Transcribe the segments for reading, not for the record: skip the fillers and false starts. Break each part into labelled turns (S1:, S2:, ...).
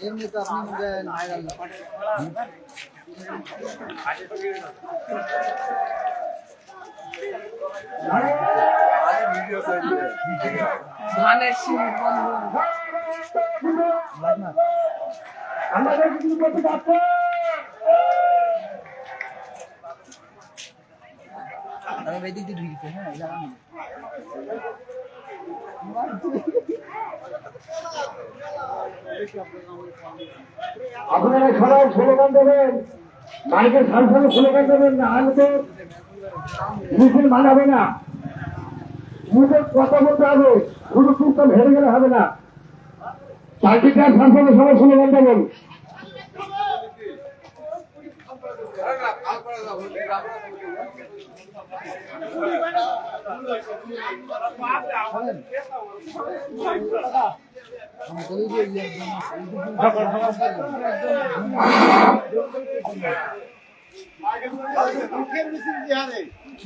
S1: এমনি তো আপনি আমি এদিক দিয়ে ঢুকেছি। হ্যাঁ,
S2: আপনারা সবাই স্লোগান দেবেন, মাইকের সামনে স্লোগান দেবেন, না হলে তো মিছিল মানাবে না। মুখে কথা বলতে হবে, শুধু চুপচাপ হেরে গেলে হবে না। পার্টিটার সামনে সবাই স্লোগান দেবেন।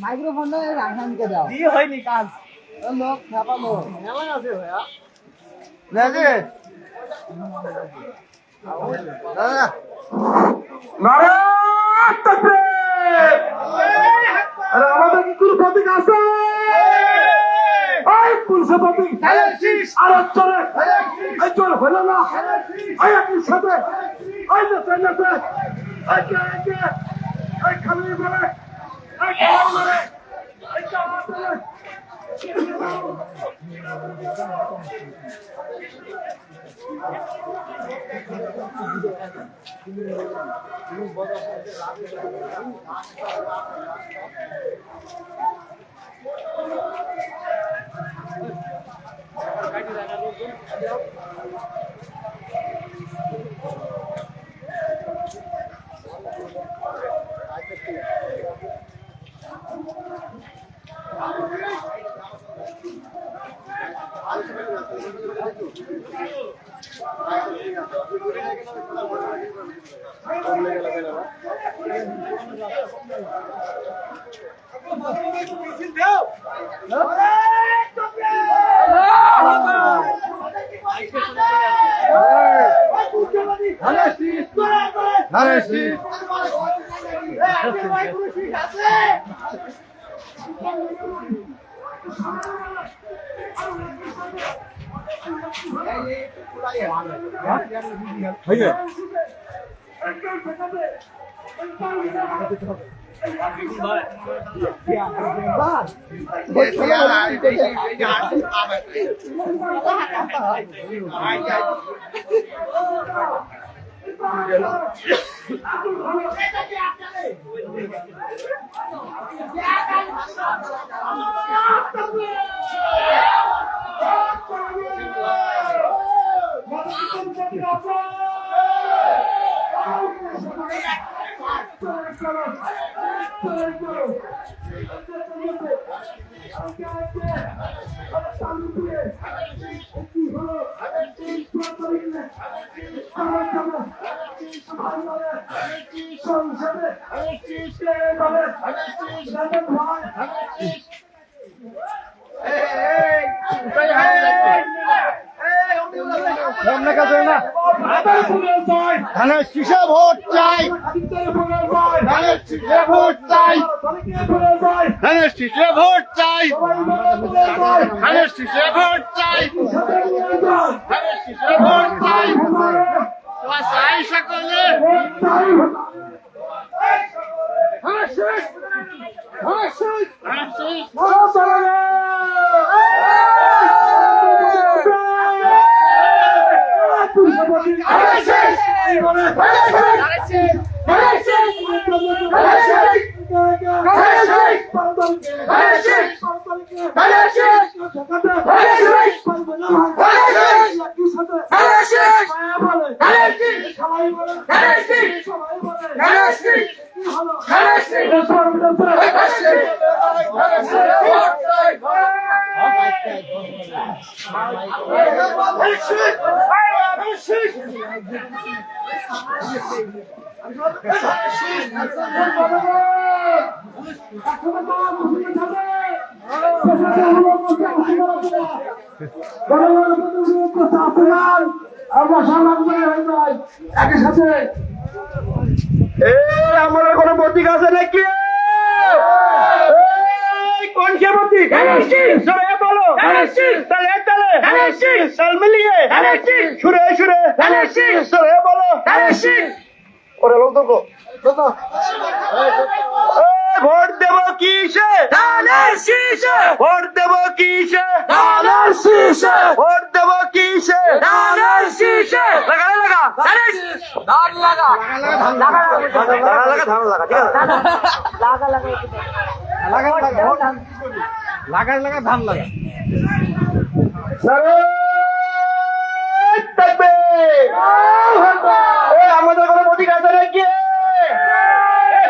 S1: মাইক্রোফোনটা রাখানকে দাও, হয়নি কাজ। লোক ছাপালো মেলা আছে ভাইয়া।
S2: নারায়ণ তাকবীর! আরে আমাদের কি কোনো প্রতীক আছে? এই পুলিশ প্রতীক আর চলে এই চল হলো না এই একই সাথে এই নেতা নেতা এই কে এই খালি বলে এই খালি বলে এই চালা চলে
S1: ধানের শীষে ভোট চাই, ধানের শীষে ভোট চাই, ধানের শীষে ভোট চাই, ধানের শীষে ভোট চাই, ধানের শীষে ভোট চাই, চাই সকলে
S2: আমার কোনো প্রতীক আছে নাকি? কোন সে প্রতীক? বলো তাল মিলিয়ে সুরে সুরে সরে বলো ওরে লোক দেখো ভোট দেব কিসে? ভোট দেব কিসে? ভোট দেব কিসে? ধান লাগা ঠিক আছে ধান লাগা আমাদের কোনো প্রতীক আছে নাকি?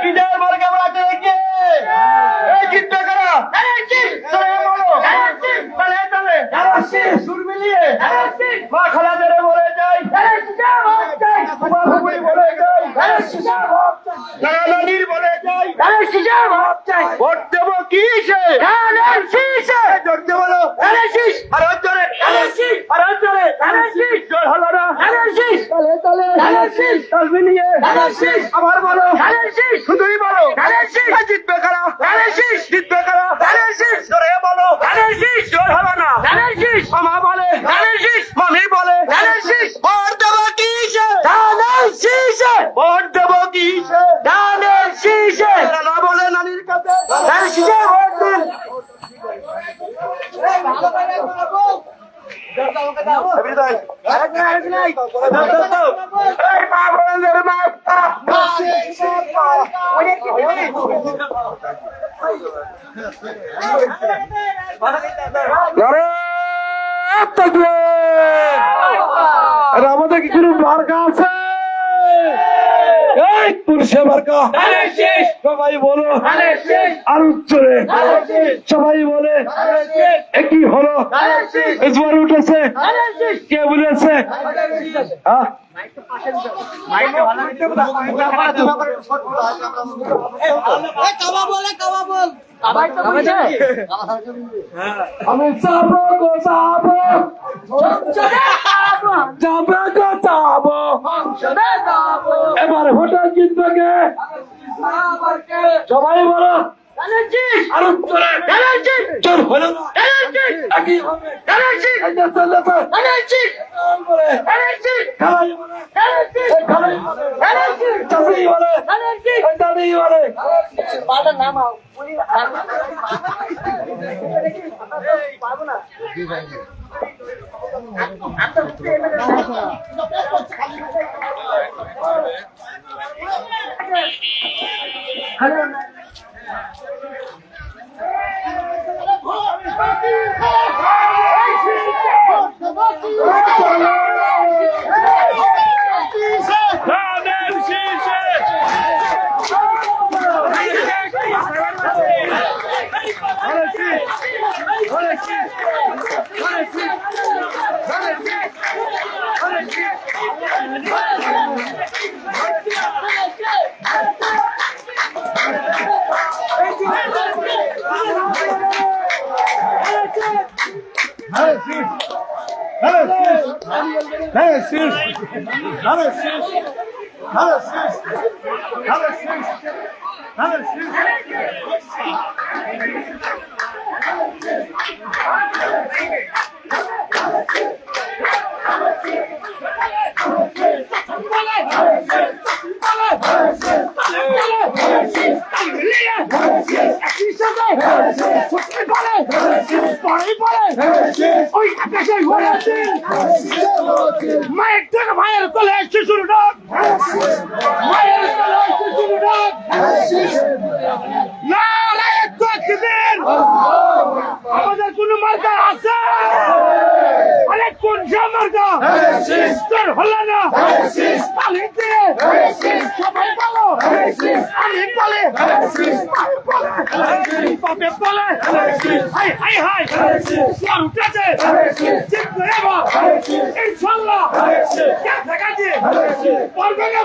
S2: বিজয় বল কেমন আছে নাকি? চিন্তা করা সুর মিলিয়ে মা খালাদের বলে যাই, বলে যাই, নানির বলে যাই, ভোট দেবো কিসে? জোর দেবো আর জোরে জোর হলো না
S1: তসবি নিয়ে আবার বলো শুধুই বলো জিতবে কারা জিতবে কারা জোরে বলো জোর হবে না মামা বলে মামি বলে ভোট দেবো কিসে ভোট দেবো কিসে না বলে নানির কাছে ভোট দিন আমাদের কি কোনো মার্কা আছে এই পুরুষে মার্কা সবাই বলো আর উচ্চরে সবাই বলে একই হলো এজবার উঠেছে কে বলেছে আমি যাবো গো যাবো এবার ভোটার জিতবে কে সবাই বলো আর জোর হলো মায়ের থেকে ভাইয়ের কোলে শিশুর ডাক মায়ের কোলে শিশুর ডাক নারায়ে তাকবীর আমাদের কোন মার্কা আছে আরে কোন মার্কা তোর হলো না তালি দিয়ে সবাই বলো আমি বলে বাপে বলে হাই হাই হাই স্বর উঠেছে জিতবে এবার ইনশাল্লাহ কে দেখাচ্ছে পারবে না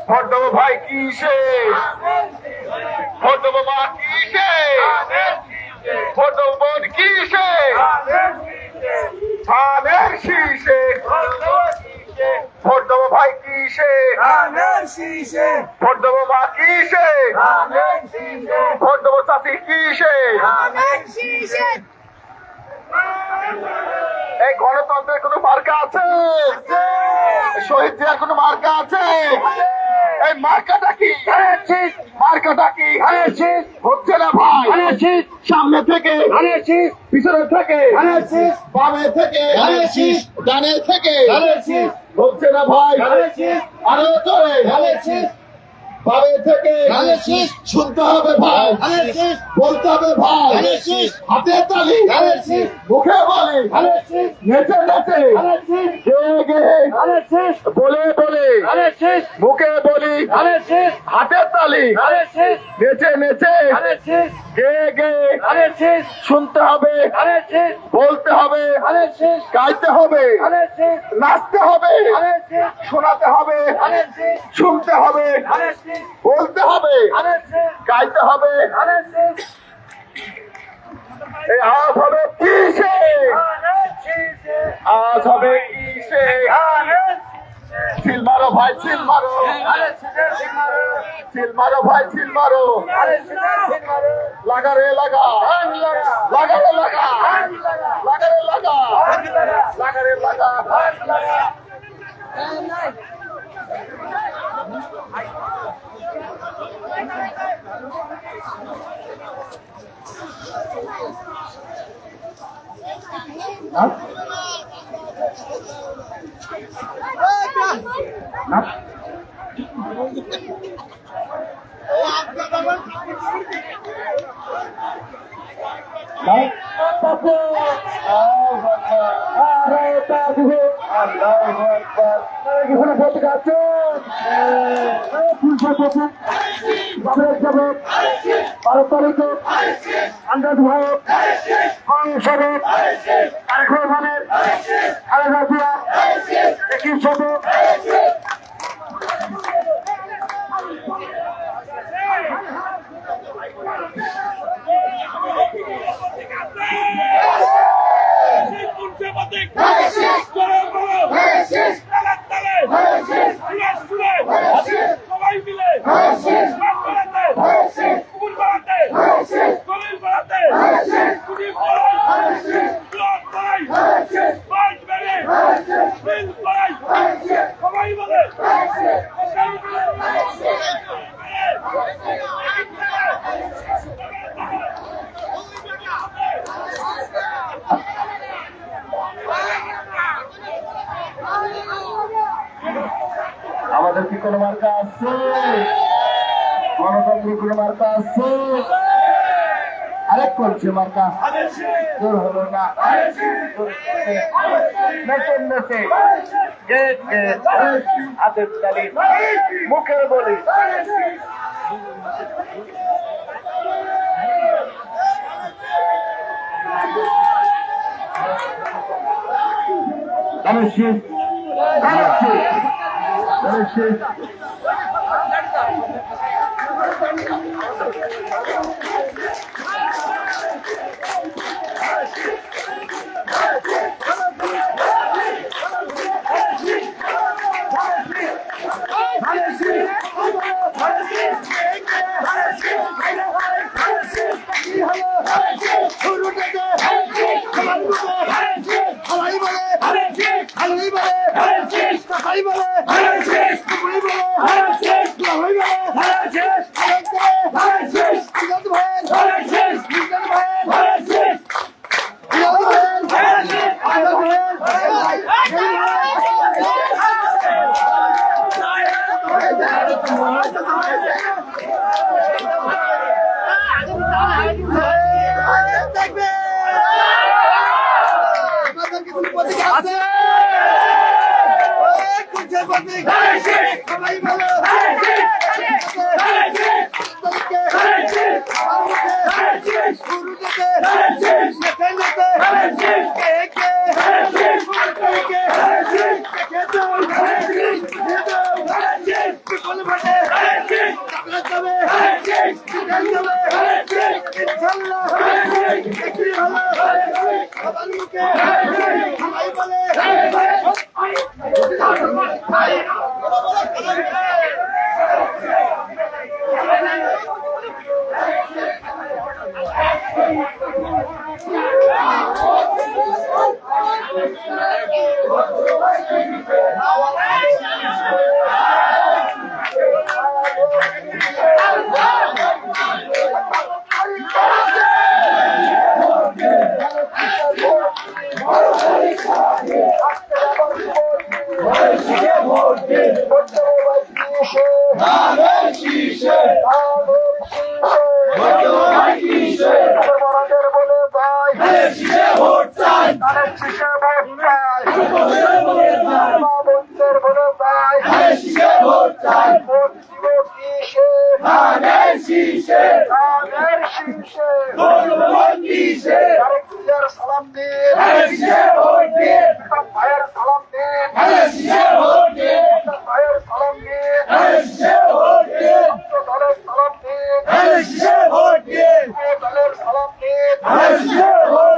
S1: ভোট ভোট দেবো ভাই কিসে ভোট দেবো মা কিসে ভোট দেবো বোন কিসে ধানের শীষে ভোট দেবো ভাই কিসে ভোট দেবো মা কিসে ভোট দেবো চাষি কিসে এই গণতন্ত্রের কোনো মার্কা আছে শহীদ জিয়ার কোনো মার্কা আছে এই মার্কাটা কি মার্কাটা কি হচ্ছে না ভাই সামনে থেকে পিছনে থেকে বামে থেকে ডানে থেকে হচ্ছে না ভাই আরো জোরে বামে থেকে শুনতে হবে ভাই বলতে হবে ভাই হাতে তালি মুখে বলে নেচে নেচে গে বলে বলে মুখে বলি হাতে তালি নেচে নেচে গে গে শুনতে হবে বলতে হবে গাইতে হবে নাচতে হবে শোনাতে হবে শুনতে হবে বলতে হবে গাইতে হবে এই আজ হবে কিসে আজ হবে কিসে চিল মারো ভাই চিল মারো চিল মারো ভাই চিল মারো লাগা রে লাগা লাগা রে লাগা লাগা রে লাগা লাগা রে লাগা আমাদের কি কোনো মার্কা আছে গণতন্ত্রের কোনো মার্কা আছে আরেক করছে মার্কা তোর হলো না নেচে নেচে হাতের তালি মুখে বলি ধানের শীষে বড়দের বলে যাই ধানের শীষে ভোট চাই মা বোনদের বলে যাই ধানের শীষে ভোট চাই ভোট দিব কিসে ধানের শীষে ভোট কিসে সালাম দিন ধানের শীষে ভোট দিন ভাইয়ের সালাম দিন ধানের শীষে ভোট দিন ভাইয়ের সালাম দিন ধানের শীষে ভোট দিন দলের সালাম দিন ধানের শীষে ভোট দিন দলের সালাম দিন ধানের শীষে ভোট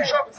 S1: দিন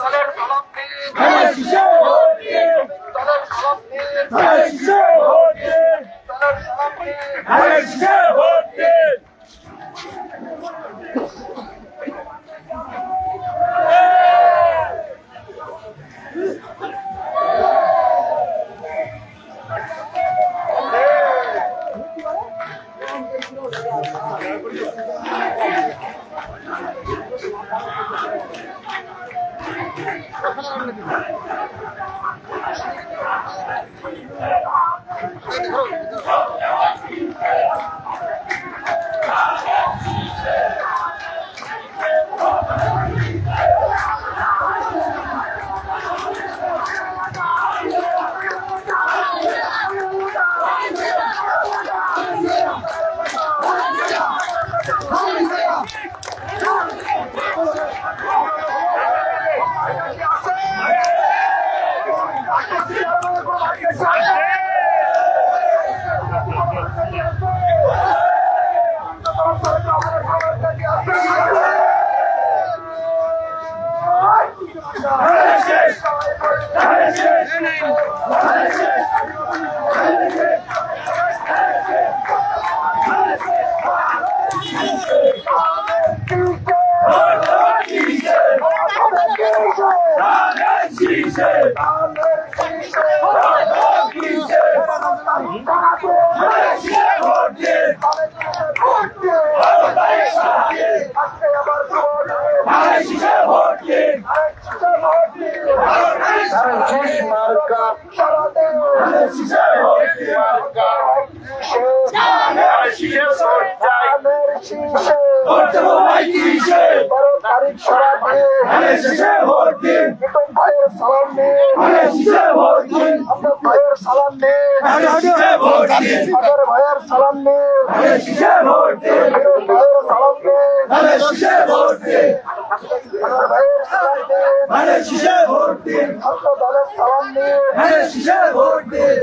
S1: সব দলের সালাম দিন ধানের শীষে ভোট দিন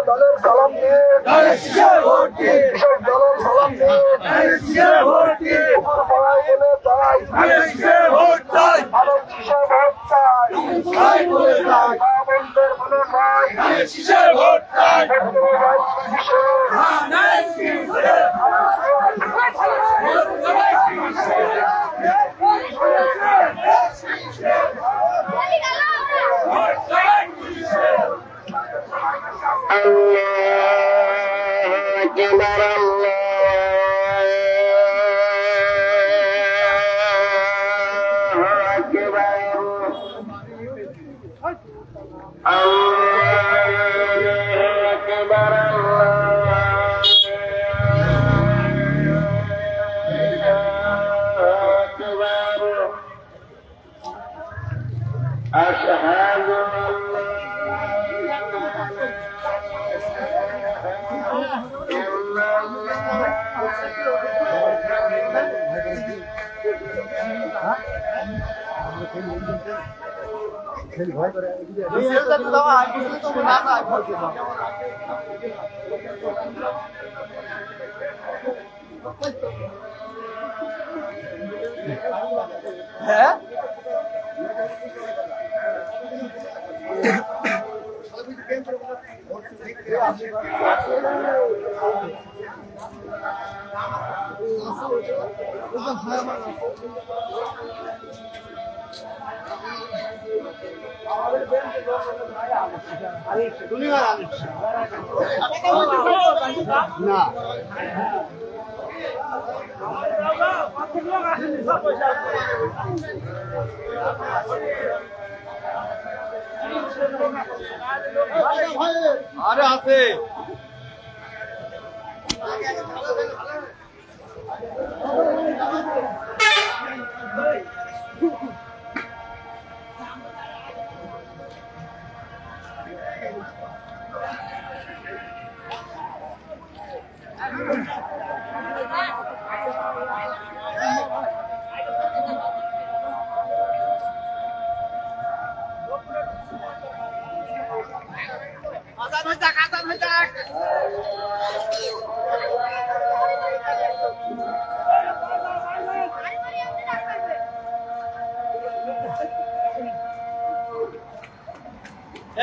S1: দলের সালাম দিন ধানের শীষে ভোট দিন দলের সালাম দিন ধানের শীষে ভোট দিন
S3: আরে আছে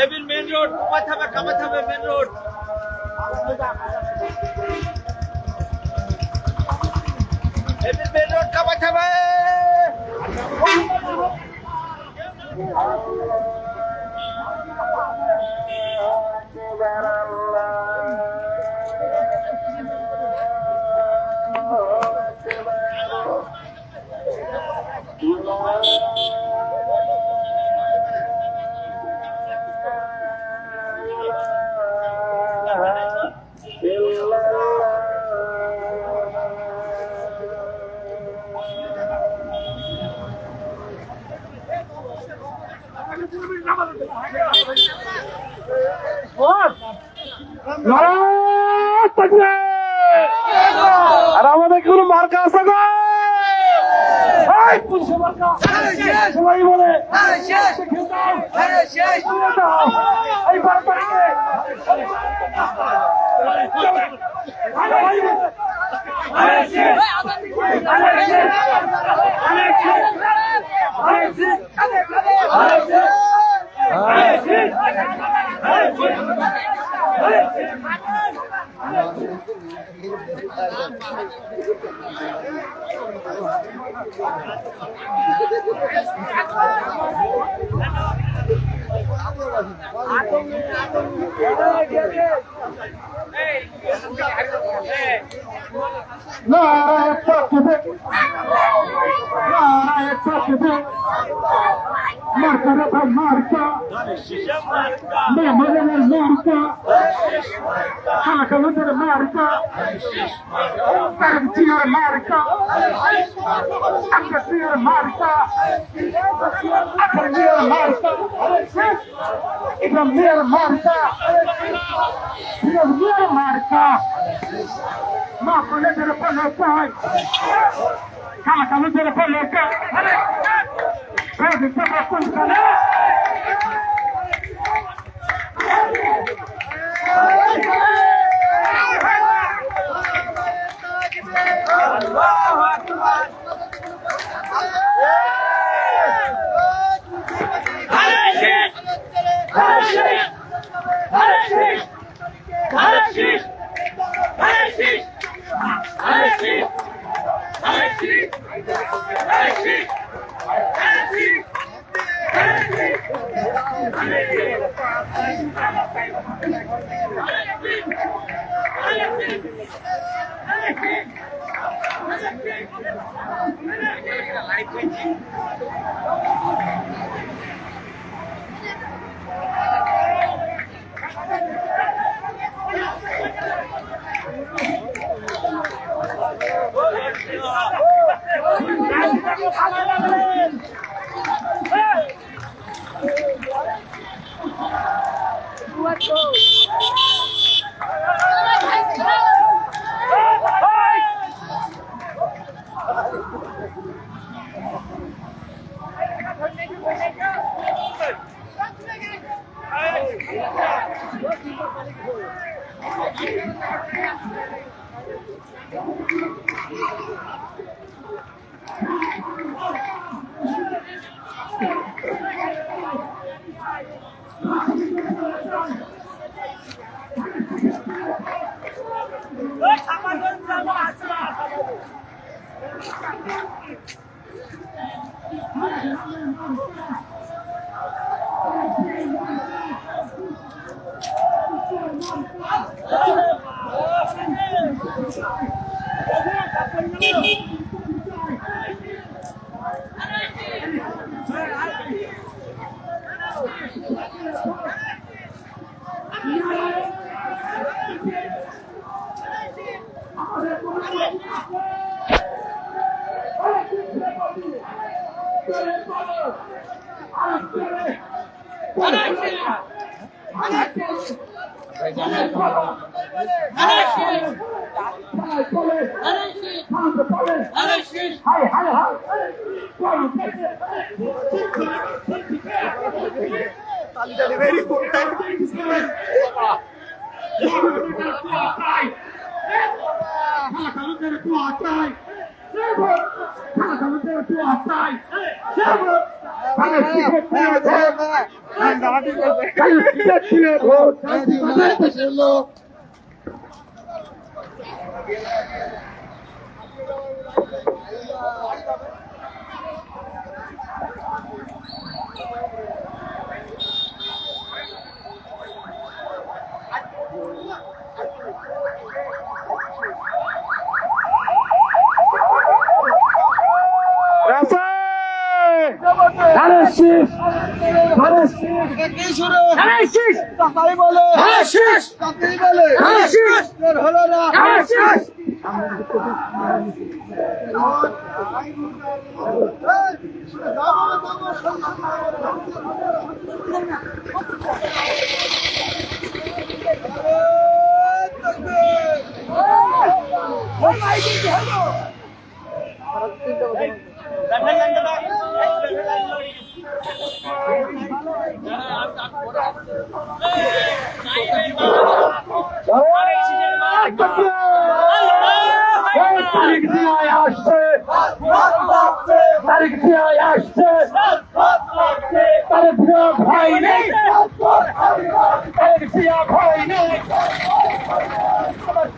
S3: Evil main road, Kamathabe main road. Evil main road, Kamathabe.
S2: আর আমাদের কোনো মার্কা আছে গো সবাই বলে এই 12 তারিখে marca,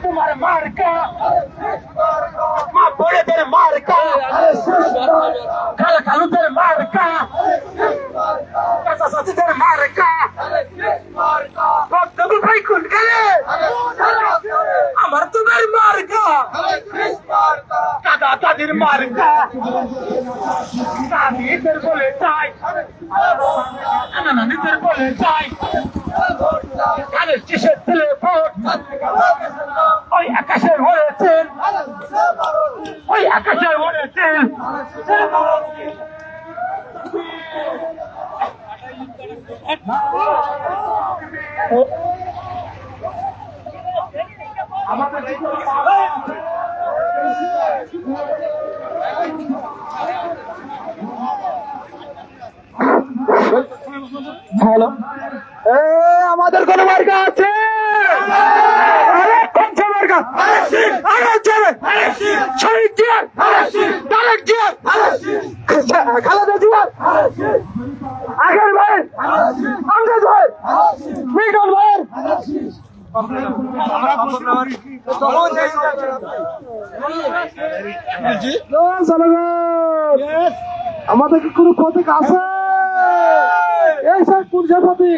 S2: তোমার মার্কা মা বড়দের মার্কা খালা খালুদের মার্কা চাচা চাচিদের মার্কা তুমি ভাই কোন গেলে আমার তোমার মার্কা দাদা দাদির মার্কা দাদিদের বলে চাই নানানিদের বলে চাই কালের কিসের ছেলে ভোট ওই আকাশের হয়েছেন ওই আকাশের হয়েছেন হ্যালো আমাদের কোন মার্কা আছে শহীদ জিয়ার তারেক জিয়ার খালেদা জিয়ার আগের ভাইয়ের আমজাদ ভাই মিটন ভাইয়ের আমাদের কি কোনো প্রতীক আছে? এই সব পুরুষের প্রতীক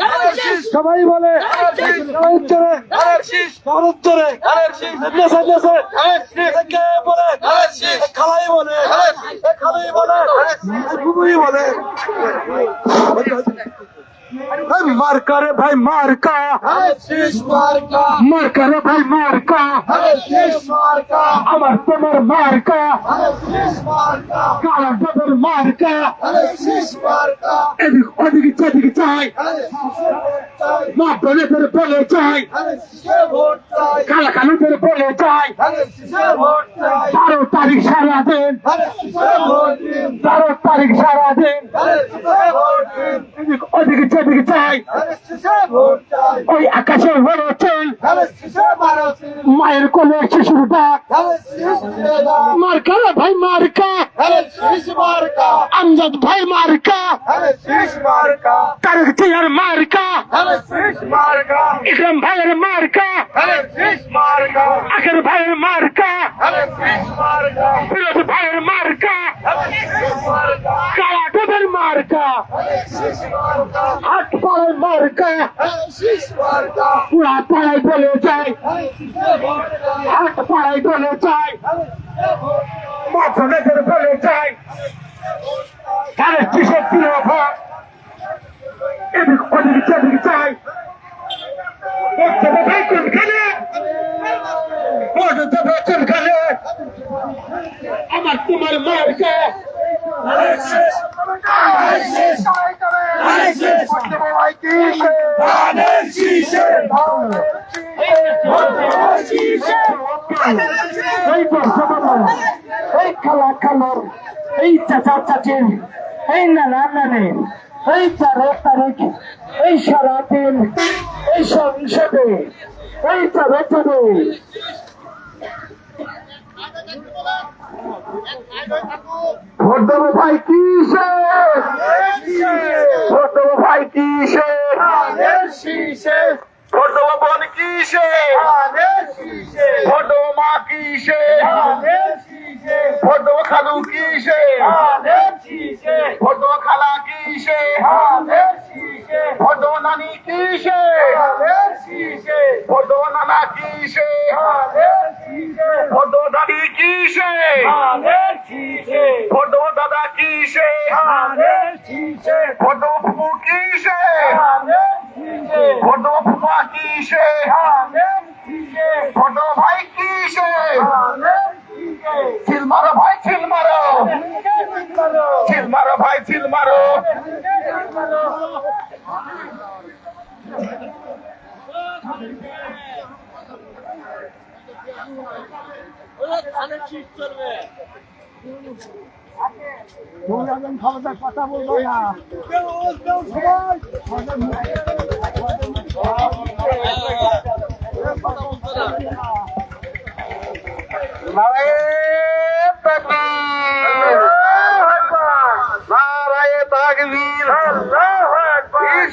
S2: সবাই বলে খালাই বলে খালাই বলে বলে মার্কা রে ভাই মার্কা মার্কা রে ভাই মার্কা আমার তোমার মার্কা কালা দাদার মার্কা এদিক ওদিকে যেদিকে চাই মা বলেদের বলে চাই কালা কালুদের বলে চাই 12 তারিখ সারাদিন 12 তারিখ সারাদিন এদিক ওদিকে যেদিকে চাই ওই আকাশের হয়েছেন মায়ের কোলে শিশুর ডাক মার্কা রে ভাই মার্কা আমজাদ ভাই মার্কা তারেক জিয়ার মার্কা ইকরাম ভাইয়ের মার্কা আখের ভাইয়ের মার্কা ফিরোজ ভাইয়ের মার্কা কালা ডোবের মার্কা হাট পাড়ার মার্কা পুরা পাড়ায় বলে যায় হাট পাড়ায় বলে যায় মাথনের বলে যায় তাহলে কিসের প্রিয় ভাব এদিক ওদিক যেদিকে চাই কোনখানে কোনখানে আমার মার্কা এই এই খালা খালার এই চাচা চাচির এই নানা নানের এই 4 তারিখ এই সারাদিন এই সংসদে এই তারিখে ভোট দেবো ভাই কিসে ভোট দেবো ভাই কিসে ভোট দেবো বোন কিসে ভোট দেবো মা কিসে ভোট দেবো খালু কিসে ভোট দেবো খালা কিসে ভোট দেবো নানি কিসে ভোট দেবো নানা কিসে ভোট দেবো দাদি কিসে ভোট দেবো দাদা কিসে ভোট দেবো ফুপু কিসে ভোট দেবো ফুপা কিসে ভোট দেবো ভাই কিসে চিল মারো ভাই চিল মারো চিল মারো ভাই চিল মারো কথা বলবো না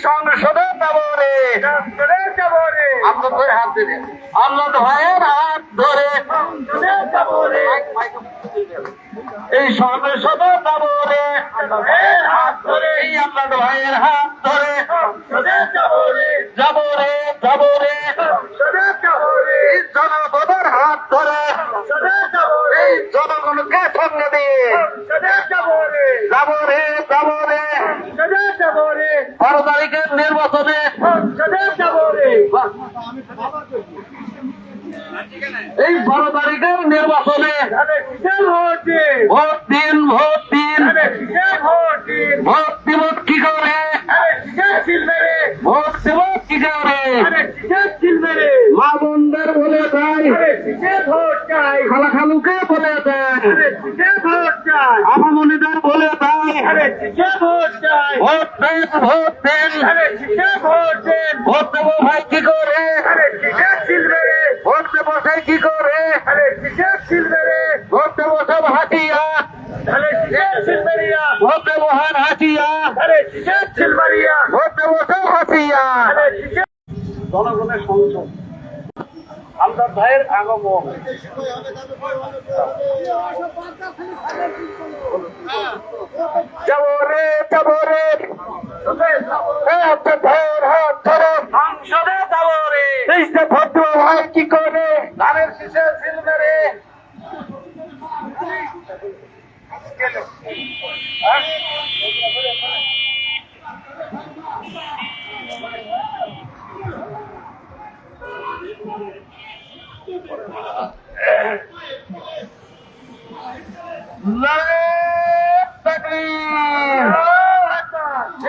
S2: সংসদে আপনাদের হাত ধরে আপনার ভাইয়ের হাত ধরে এই সংসদে যাবরে হাত ধরে এই আপনার ভাইয়ের হাত ধরে যাবরে যাবরে এই জনগণের হাত ধরে এই জনগণকে সঙ্গে দিয়ে যাবরে যাবরে 12 তারিখের নির্বাচনে এই 12 তারিখের নির্বাচনে ভোট দিন ভোট দিন ভোট দিব কি করে ভোট দিব কি করে মা বোনদের বলে দেয় খালা খালুকে বলে দেয় আপামনিদের বলে দেয় ভোট দেন ভোট দেন ভোট দেবো ভাই কি করে ভোট দেবো সে কি করে ভোট দেবো সব হাতিয়া ভোট দেবো হার হাতিয়া ভোট দেবো সব হাতিয়া জনগণের সংসদ আমদার ভাইয়ের আগমন যাবরে যাবরে আপনার ভাইয়ের হাত ধরে সংসদে যাবরে এই যে ভোট দেবো ভাই কি করে ধানের শীষে সিলভারে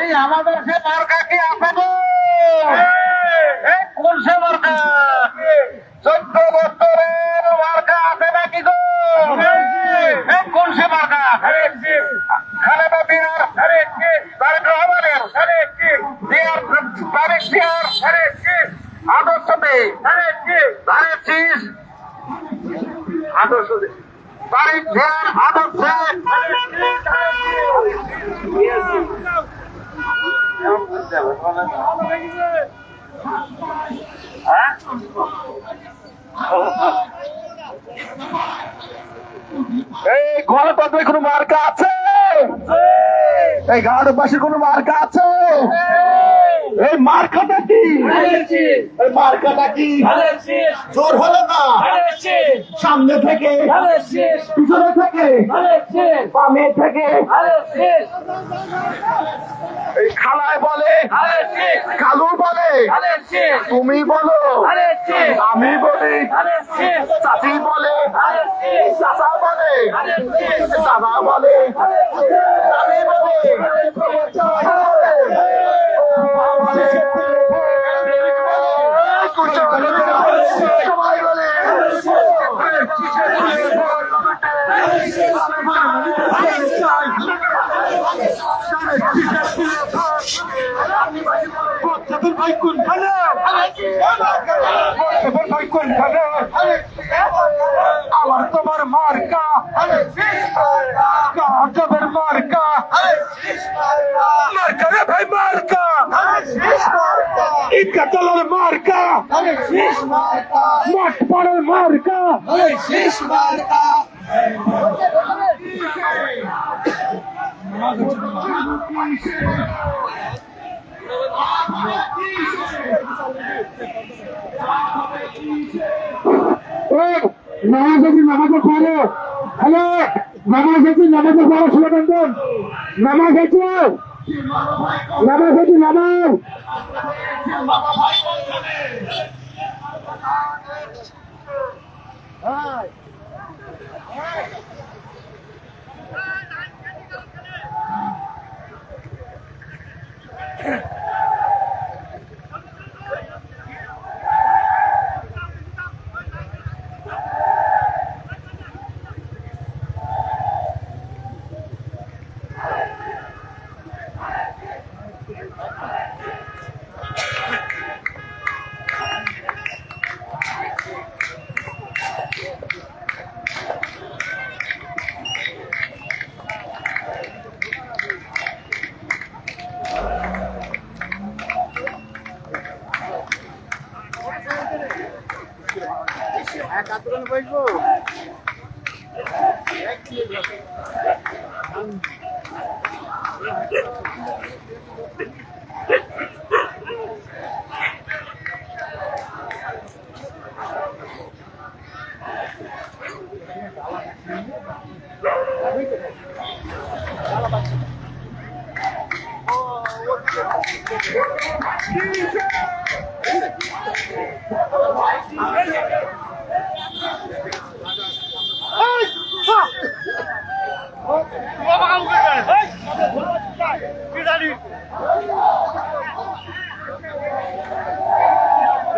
S2: এই আমাদের সে মার্কা কি আছে গো কোন সে মার্কা 14 বছরের মার্কা আছে নাকি গো কোন সে মার্কা খালেদা জিয়ার তারেক রহমানের তারেক জিয়ার আদর্শ নেই ধানের শীষ আদর্শ তারেক জিয়ার আদর্শে এই গণতন্ত্রের কোন মার্কা আছে এই গাঁড়ের পাশে কোন মার্কা আছে এই মার্কাটা কি এই মার্কাটা কি জোর হলো না সামনে থেকে পিছনে থেকে বামে থেকে এই খালায় বলে কালু বলে তুমি বলো আমি বলি চাচি বলে চাচা বলে
S1: দাদা বলে দাদি বলে সবাই বলে ভাই কোনখানে ভাই কোনখানে আমার তোমার মার্কা কাজবের মার্কা মার্কা রে ভাই মার্কা ইকাতলের মার্কা মাঠ পাড়ের মার্কা
S2: নামাজে পড়ো হ্যালো নামাজে পড়ো শুভনন্দন নামাজ হয়েছে নামাজ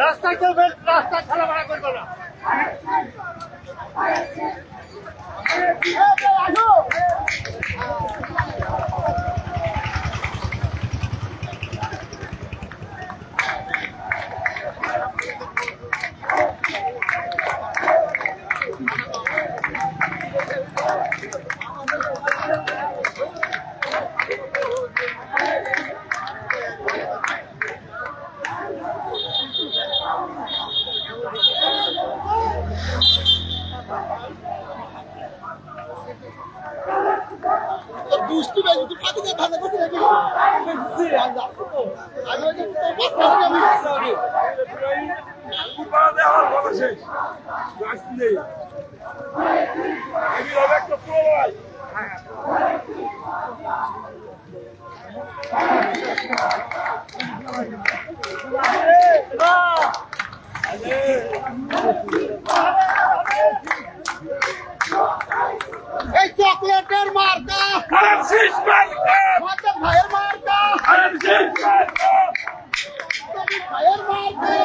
S3: রাস্তায় কেউ রাস্তা খেলাফেলা করবে না।
S1: এই চকলেটের মার্কা ভাইয়ের মার্কা ভাইয়ের মার্কা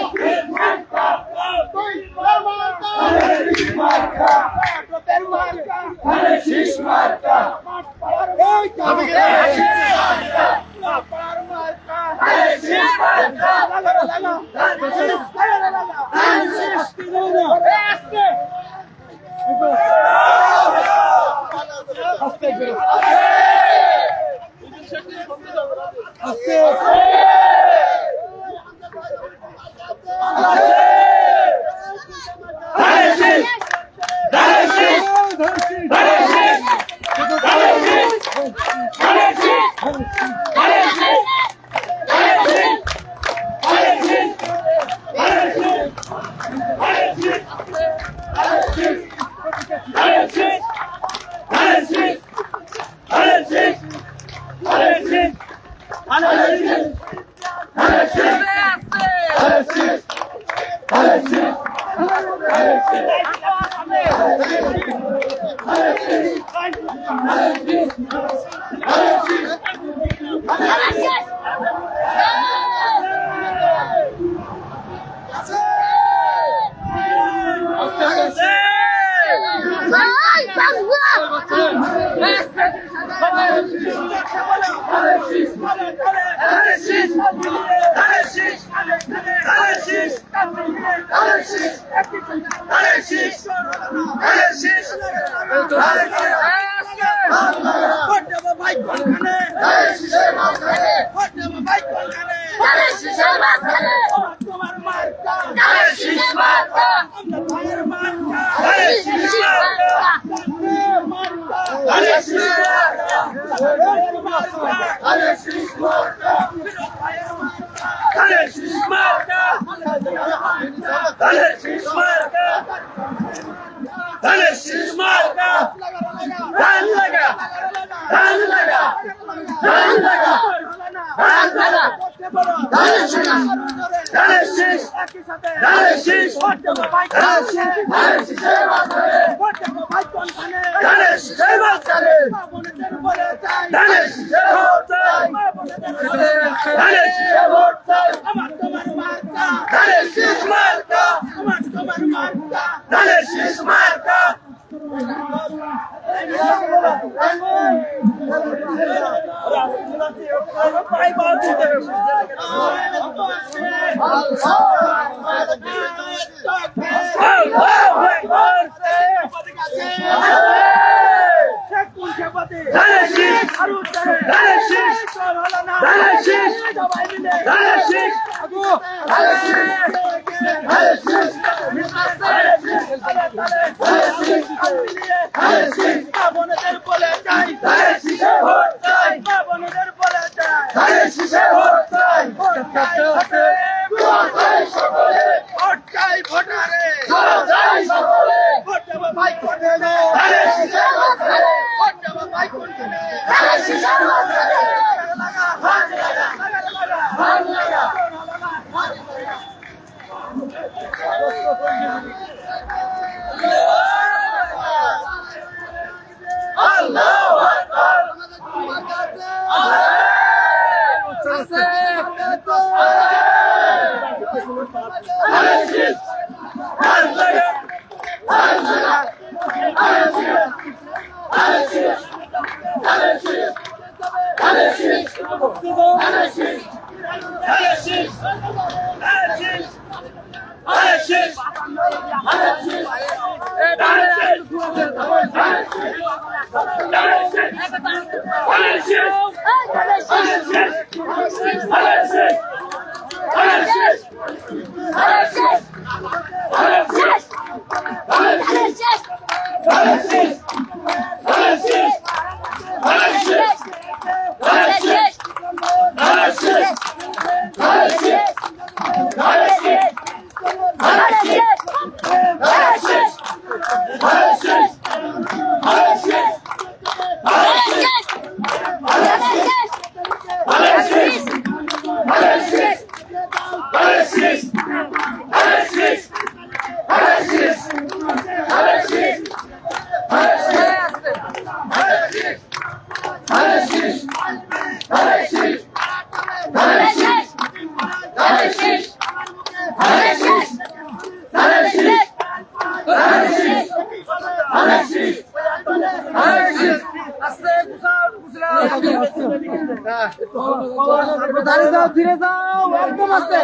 S2: ধীরে যাও একদম আস্তে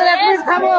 S2: এক মিনিট থামো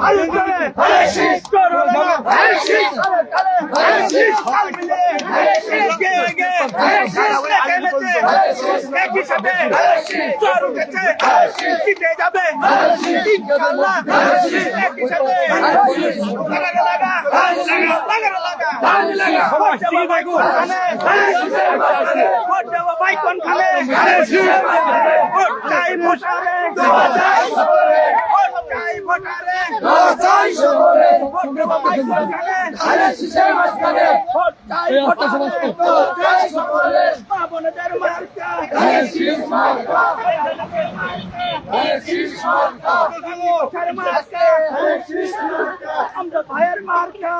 S3: আরো জোরে জোর হলো না একই সাথে জোর উঠেছে জিতে যাবে ইনশাআল্লাহ একই সাথে লাগা ভোট দেবো ভাই কোনখানে ভোট চাই ভোটারে ভোট চাই ভোটারে ভোট দেবো ভাই কোনখানে ভোট চাই ভোটারে মা বোনদের মার্কা আমরা ভাইয়ের মার্কা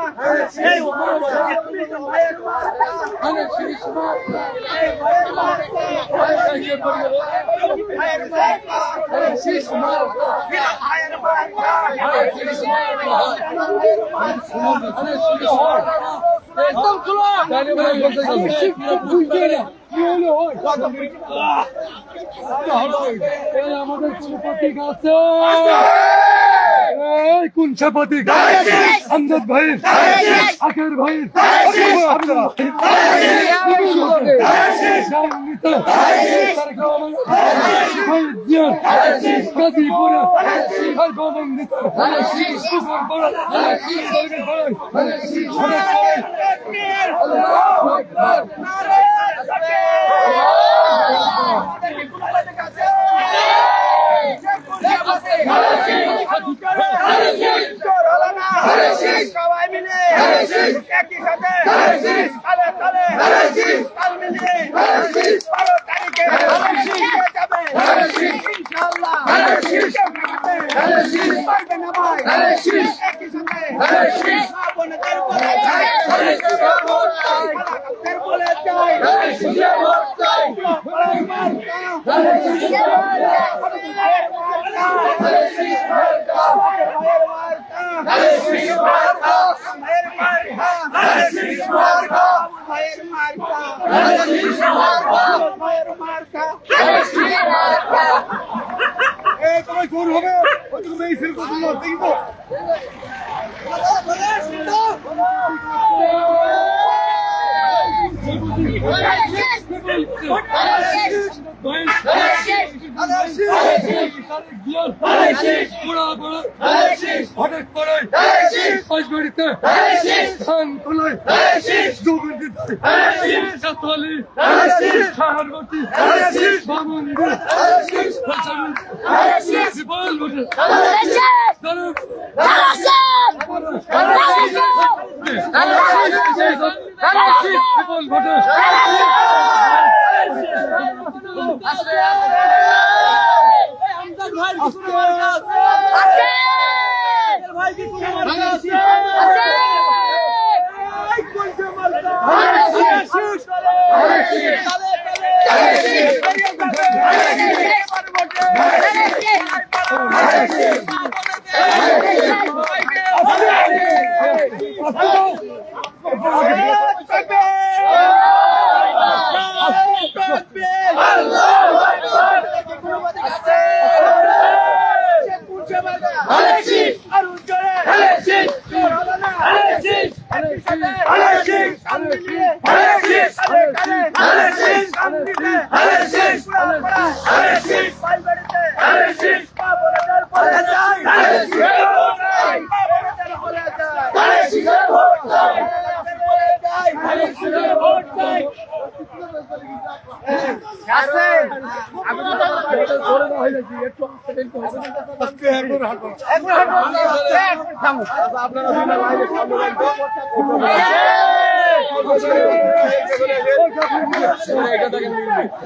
S3: ভাইয়ের মার্কা
S4: একদম আমাদের কোন প্রতীক আছে কোন সে প্রতীক আমজাদ ভাই আখের ভাই
S3: সবাই মিলে একই সাথে তালে তালে তাল মিলিয়ে 12 তারিখে যাবে ইনশাআল্লাহ পারবে না ভাই একই সাথে মা বোনদের বলে যাই বলে যাই
S4: তোমায় জোর হবে তুমি এই ফিল করতে দেখবো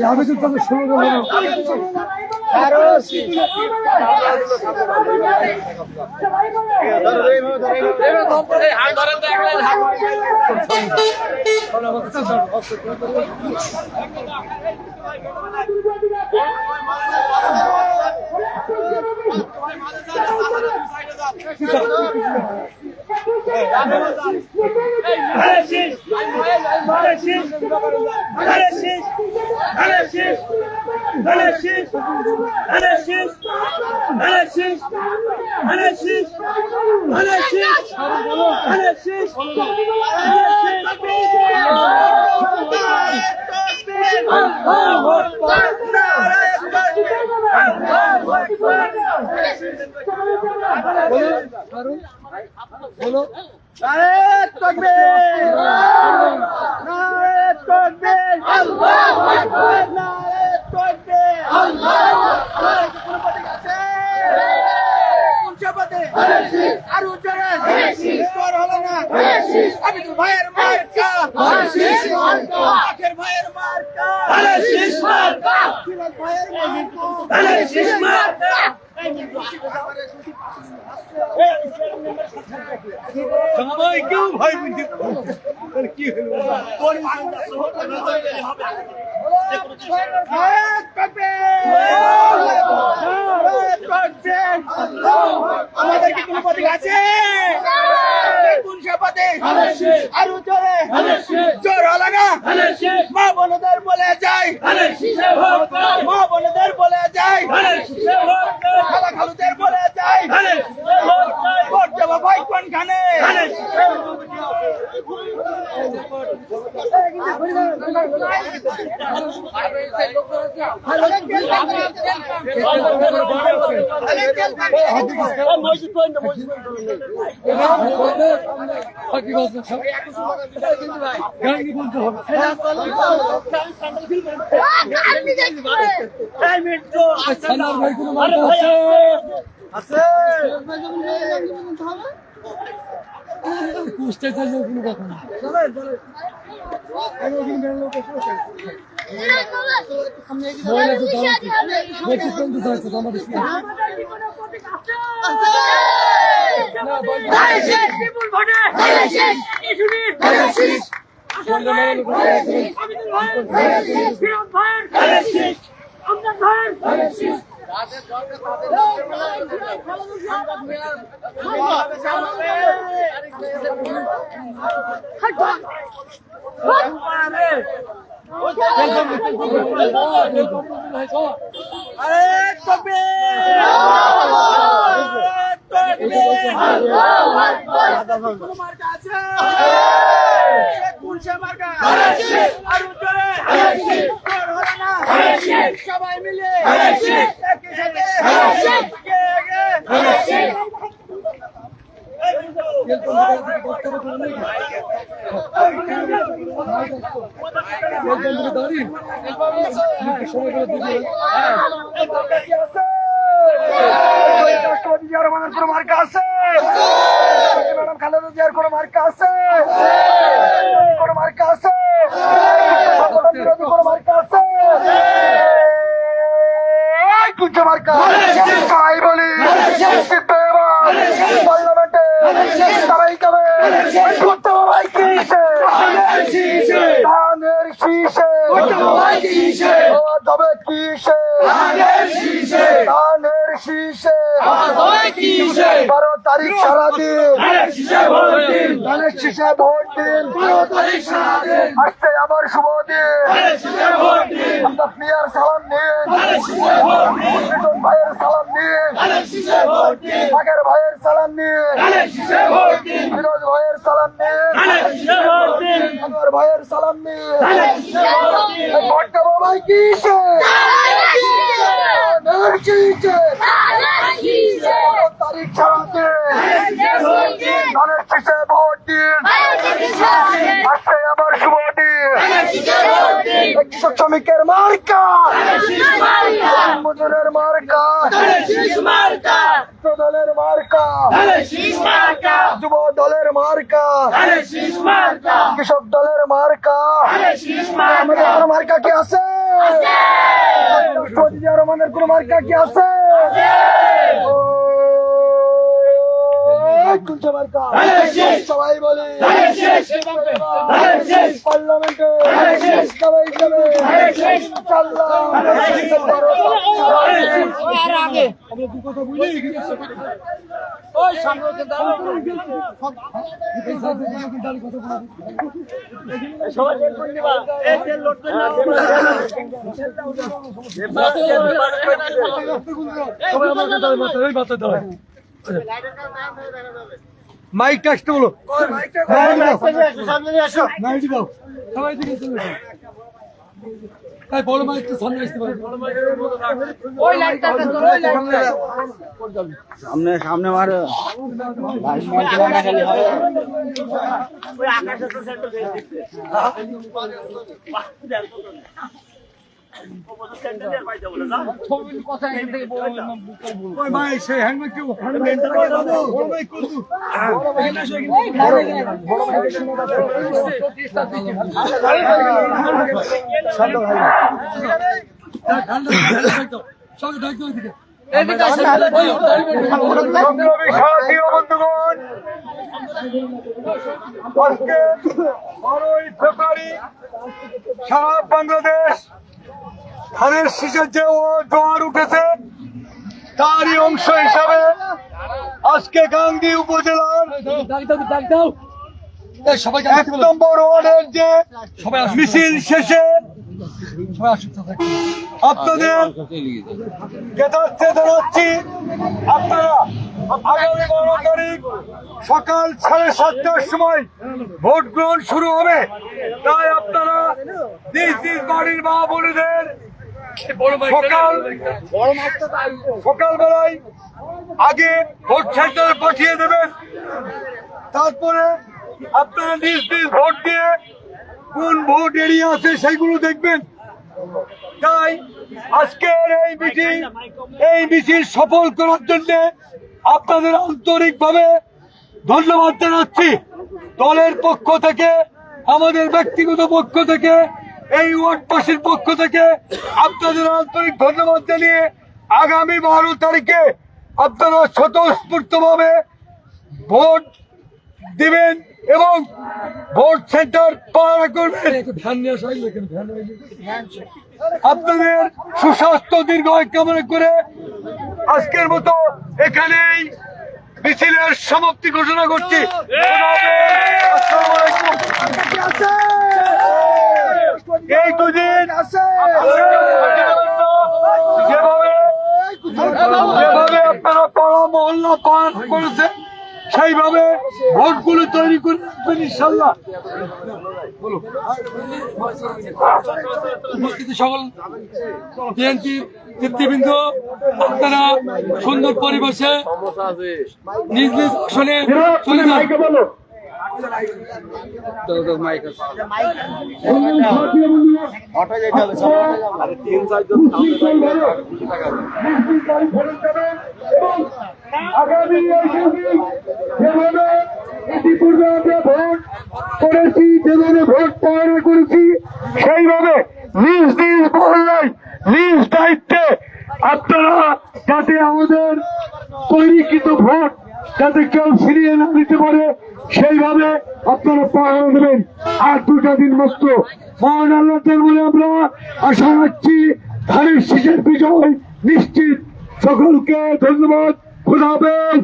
S4: আমি তো তাদের শুরু
S3: ভাইয়ের মার্কা আখের ভাইয়ের মার্কা ভাইয়ের মার্কা
S4: সবাই কেউ ভাই কি
S3: আমাদের কি কোনো প্রতীক আছে? কোন শপথে? আরো জোরে জোর হলো না? মা বোনদের বলে যাই, মা বোনদের বলে যাই, খালা খালুদের বলে যাই, ভোট দেবো ভাই কোনখানে? সবাই মিলে একই
S1: মার্কা আছে, ম্যাডাম খালেদা জিয়ার কোনো মার্কা আছে, কোনো মার্কা আছে, বিরোধী কোনো মার্কা আছে, কুঞ্জ মার্কা তাই বলি পার্লামেন্টে তারাই কবে করতে হবে ধানের শীষে তবে কিসে ধানের শীষে 12 তারিখ সারাদিন ধানের শীষে ভোট দিন আসছে আমার শুভ দিন আমরা প্রিয়ার সালাম নিন মিটন ভাইয়ের সালাম নিন আগের ভাইয়ের সালাম নিন ফিরোজ ভাইয়ের সালাম নিন আমার ভাইয়ের সালাম নিন ভোট দেবো ভাই কিসে তারিখ সারাদিন ধানের শীষে ভোট দিন আসছে আমার শুভ দিন কৃষক শ্রমিকের মার্কা মজুরের মার্কা দলের মার্কা যুব দলের মার্কা কৃষক দলের মার্কা আমাদের কোনো মার্কা কি আছে? রহমানের কোনো মার্কা কি আছে? সবাই বলে পার্লামেন্টে সবাই চললাম
S4: মাইকটা আসতে বলো, মাইকটা দাও সবাই দিকে চলে যাও। তাই বড় মাইকটা সামনে আসতে পারে,
S3: সামনে সামনে মারো
S4: ওই মাইক সেই হ্যান্ডমাইক কেউ বড় মাইক করবো সবাই ডাক দাও এদিকে।
S1: সংগ্রামী সাথী ও বন্ধুগণ, আজকে 12ই ফেব্রুয়ারি সারা বাংলাদেশ ধানের শীষের যে জোয়ার উঠেছে তারই অংশ হিসাবে আজকে গাংনী উপজেলার
S4: ডাক দাও এই সবাইকে
S1: 1 নম্বর ওয়ার্ডের যে
S4: সবাই আসুন,
S1: মিছিল শেষে
S4: সবাই আসুন।
S1: আপনাদের জ্ঞাতার্থে জানাচ্ছি, আপনারা আগামী 12 তারিখ সকাল 7:30টার সময় ভোট গ্রহণ শুরু হবে। তাই আপনারা নিজ নিজ বাড়ির মা বোনেদের সকালবেলায় আগে ভোট সেন্টারে পাঠিয়ে দেবেন। তারপরে আপনারা নিজ নিজ ভোট দিয়ে কোন ভোট এরিয়া আছে সেইগুলো দেখবেন। তাই আজকের এই মিছিল সফল করার জন্য আপনাদের আন্তরিকভাবে ধন্যবাদ জানাচ্ছি। দলের পক্ষ থেকে, আমাদের ব্যক্তিগত পক্ষ থেকে, এই ওয়ার্ডবাসীর পক্ষ থেকে আপনাদের আন্তরিক ধন্যবাদ জানিয়ে আগামী 12 তারিখে আপনারা স্বতঃস্ফূর্তভাবে ভোট দিবেন এবং ভোট সেন্টার পাহারা করবেন।
S4: ধ্যান নিয়ে আসা হইলো কেন? ধ্যান হইলো
S1: আপনাদের সুস্বাস্থ্য দীর্ঘায়ু কামনা করে আজকের মতো এখানেই মিছিলের সমাপ্তি ঘোষণা করছি। আসসালামু আলাইকুম। এই দুদিন যেভাবে আপনারা পাড়া মহল্লা পার করেছেন সেইভাবে ভোটগুলো তৈরি করে রাখবেন ইনশাল্লাহ।
S4: উপস্থিত সকল বিএনপি নেতৃবৃন্দ, আপনারা সুন্দর পরিবেশে নিজ নিজ আসনে চলে যান।
S1: আগামী যেভাবে ইতিপূর্বে আমরা ভোট করেছি, যেভাবে ভোট পালন করেছি, সেইভাবে নিজ নিজ মহল্লায় নিজ দায়িত্বে আপনারা যাতে আমাদের তৈরিকৃত ভোট যাতে কেউ ফিরিয়ে না দিতে পারে সেইভাবে আপনারা পাহারা দেবেন। আর 2টা দিন মাত্র মহান আল্লাহর বলে আমরা আশা রাখছি ধানের শীষের বিজয় নিশ্চিত। সকলকে ধন্যবাদ। খুদা হাফেজ।